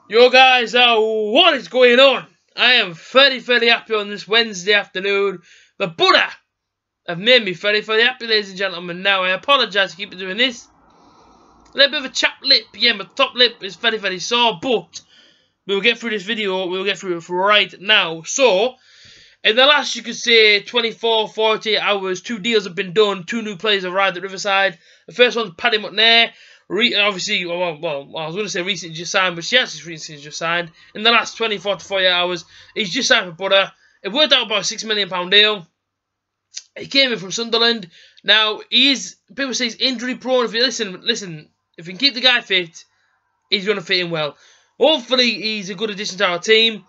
Yo guys, what is going on? I am very happy on this Wednesday afternoon. The Buddha have made me very happy, ladies and gentlemen. Now, I apologise to keep doing this. A little bit of a chapped lip. Yeah, my top lip is very sore, but we'll get through this video. We'll get through it right now. So, in the last, you could say, 24, 48 hours, 2 deals have been done. 2 new players have arrived at Riverside. The first one's Paddy Mcnair. Obviously, I was going to say recently just signed, but she has recently just signed. In the last 24 to 48 hours, he's just signed for Buddha. It worked out about a £6 million deal. He came in from Sunderland. Now, people say he's injury prone. If you listen, if you can keep the guy fit, he's going to fit in well. Hopefully, he's a good addition to our team.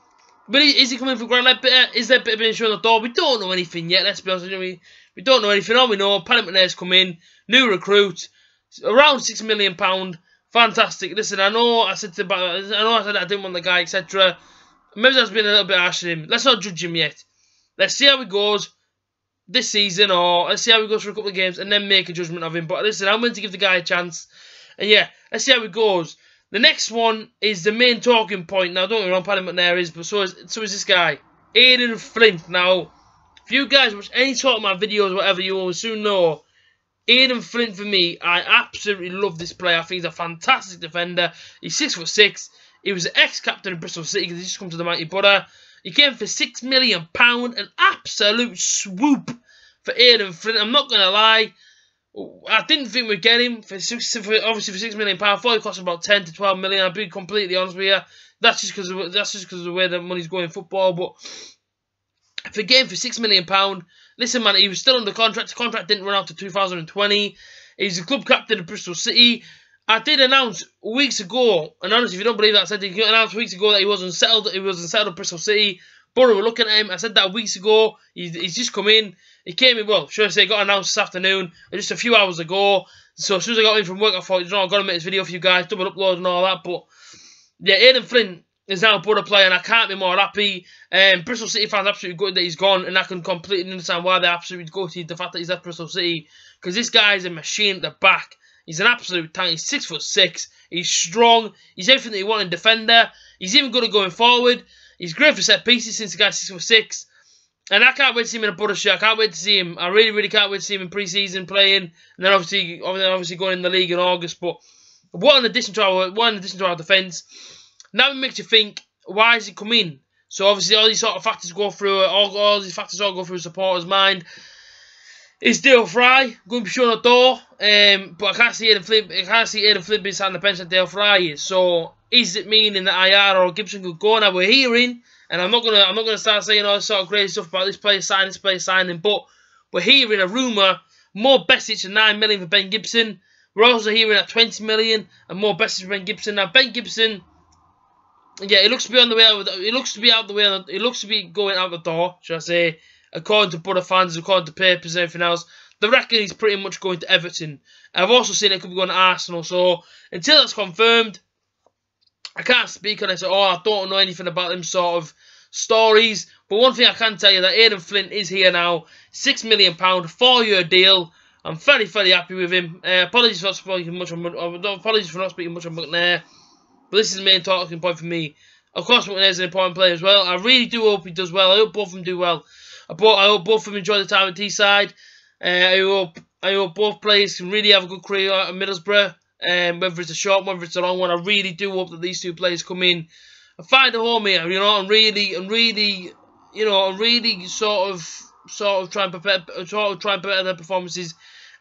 But is he coming from Grand Leicester? Is there a bit of insurance on the door? We don't know anything yet, let's be honest with you. We don't know anything. All we know, Paddy Mcnair's come in, new recruit. Around £6 million, fantastic. Listen, I know I said I didn't want the guy, etc. Maybe that's been a little bit harsh on him. Let's not judge him yet. Let's see how he goes this season, or let's see how he goes for a couple of games, and then make a judgment of him. But listen, I'm going to give the guy a chance, and yeah, let's see how he goes. The next one is the main talking point. Now, don't get me wrong, Paddy Mcnair is, but so is this guy, Aden Flint. Now, if you guys watch any sort of my videos, whatever, you will soon know. Aden Flint, for me, I absolutely love this player. I think he's a fantastic defender. He's 6'6". He was the ex-captain of Bristol City because he's just come to the mighty Buddha. He came for £6 million, an absolute swoop for Aden Flint. I'm not going to lie. I didn't think we'd get him for £6 million. I thought it cost about 10 to 12 million. I'll be completely honest with you. That's just because of the way the money's going in football. But if we get him for £6 million, listen, man, he was still under contract. The contract didn't run out to 2020. He's the club captain of Bristol City. I did announce weeks ago, and honestly, if you don't believe that, I said he announced weeks ago that he wasn't settled. He wasn't settled at Bristol City. Borough were looking at him. I said that weeks ago. He's just come in. He came in, well, should I say, got announced this afternoon, just a few hours ago. So as soon as I got in from work, I thought, you know, I've got to make this video for you guys, double upload and all that. But yeah, Aden Flint is now a Buddha player, and I can't be more happy. Bristol City fans are absolutely gutted that he's gone, and I can completely understand why they're absolutely gutted the fact that he's left Bristol City, because this guy is a machine at the back. He's an absolute tank. He's 6'6". He's strong. He's everything that you want in a defender. He's even good at going forward. He's great for set pieces since the guy's 6'6". And I can't wait to see him in a Buddha shirt. I can't wait to see him. I really can't wait to see him in pre-season playing, and then obviously going in the league in August. But what an addition to our defence. Now it makes you think, why has he come in? So obviously all these sort of factors go through, all these factors all go through a supporter's mind. Is Dale Fry going to be showing the door? But I can't see Aden Flint. Being sat on the bench like Dale Fry is. So is it meaning that IR or Gibson could go? Now we're hearing, and I'm not gonna start saying all this sort of crazy stuff about this player signing, but we're hearing a rumour more Besic than 9 million for Ben Gibson. We're also hearing at 20 million and more Besic for Ben Gibson. Now Ben Gibson, yeah, it looks to be on the way out. It looks to be out the way. It looks to be going out the door, should I say? According to Buddha fans, according to papers and everything else, they reckon he's pretty much going to Everton. I've also seen it could be going to Arsenal. So until that's confirmed, I can't speak on it. So, I don't know anything about them sort of stories. But one thing I can tell you that Aden Flint is here now. £6 million, 4-year deal. I'm very happy with him. Apologies for not speaking much on Mcnair. But this is the main talking point for me. Of course, Mcnair's an important player as well. I really do hope he does well. I hope both of them do well. I hope both of them enjoy the time at Teesside. I hope both players can really have a good career at Middlesbrough. Whether it's a short one, whether it's a long one, I really do hope that these two players come in and find a home here. You know, and really sort of try and prepare their performances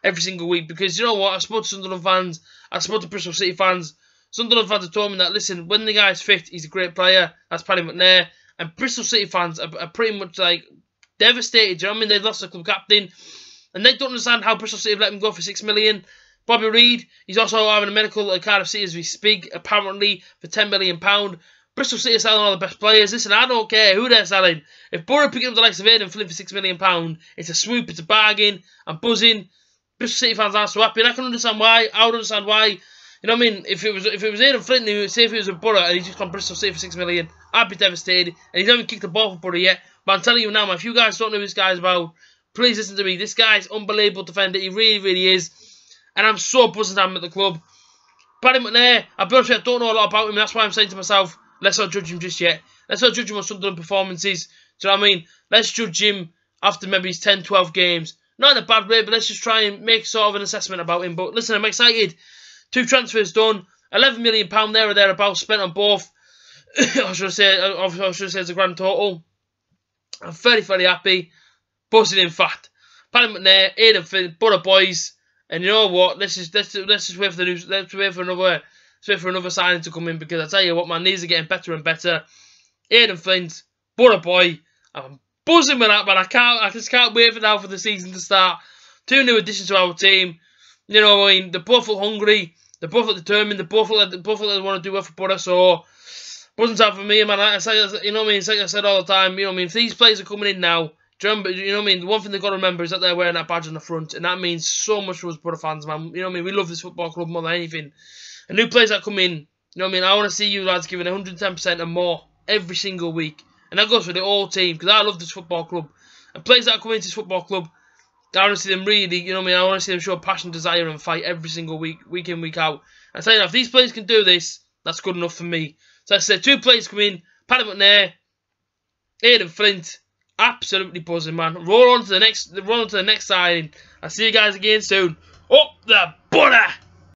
every single week. Because you know what, I spoke to Sunderland fans, I spoke to Bristol City fans. Sunderland fans have told me that, listen, when the guy's fit, he's a great player. That's Paddy Mcnair. And Bristol City fans are pretty much like devastated. You know what I mean? They've lost the club captain, and they don't understand how Bristol City have let him go for £6 million. Bobby Reid, he's also having a medical at Cardiff City as we speak, apparently for £10 million. Bristol City are selling all the best players. Listen, I don't care who they're selling. If Borough pick up the likes of Aden Flint for £6 million, it's a swoop, it's a bargain. I'm buzzing. Bristol City fans aren't so happy, and I can understand why. I would understand why. You know what I mean? If it was Aden Flint, say if he was a Borough and he's just gone Bristol City for £6 million, I'd be devastated. And he's not even kicked the ball for Borough yet. But I'm telling you now, man, if you guys don't know who this guy's about, please listen to me. This guy's unbelievable defender. He really is. And I'm so buzzing to have him at the club. Paddy Mcnair, I'll be honest with you, I don't know a lot about him. That's why I'm saying to myself, let's not judge him just yet. Let's not judge him on Sunderland performances. Do you know what I mean? Let's judge him after maybe his 10, 12 games. Not in a bad way, but let's just try and make sort of an assessment about him. But listen, I'm excited. 2 transfers done. £11 million there or thereabouts spent on both. I should say it's a grand total. I'm very, very happy. Buzzing, in fact. Paddy Mcnair, Aden Flint, Butter boys, and you know what? Let's just wait for the news. Let's wait for another signing to come in, because I tell you what, my knees are getting better and better. Aden Flint, Butter boy. I'm buzzing with that, man. I just can't wait for now for the season to start. 2 new additions to our team. You know what I mean? They both look hungry. They both look determined. They both look like they want to do well for Butter. So buzzing time for me, man. You know what I mean? It's like I said all the time. You know what I mean? If these players are coming in now, you know what I mean? The one thing they've got to remember is that they're wearing that badge on the front, and that means so much for us Butter fans, man. You know what I mean? We love this football club more than anything. And new players that come in, you know what I mean? I want to see you lads giving 110% and more every single week. And that goes for the whole team, because I love this football club. And players that come into this football club, I want to see them really, you know what I mean? I want to see them show passion, desire, and fight every single week, week in, week out. I tell you, if these players can do this, that's good enough for me. So I said 2 players come in, Paddy Mcnair, Aden Flint. Absolutely buzzing, man. Roll on to the next signing. I'll see you guys again soon. Up the butter!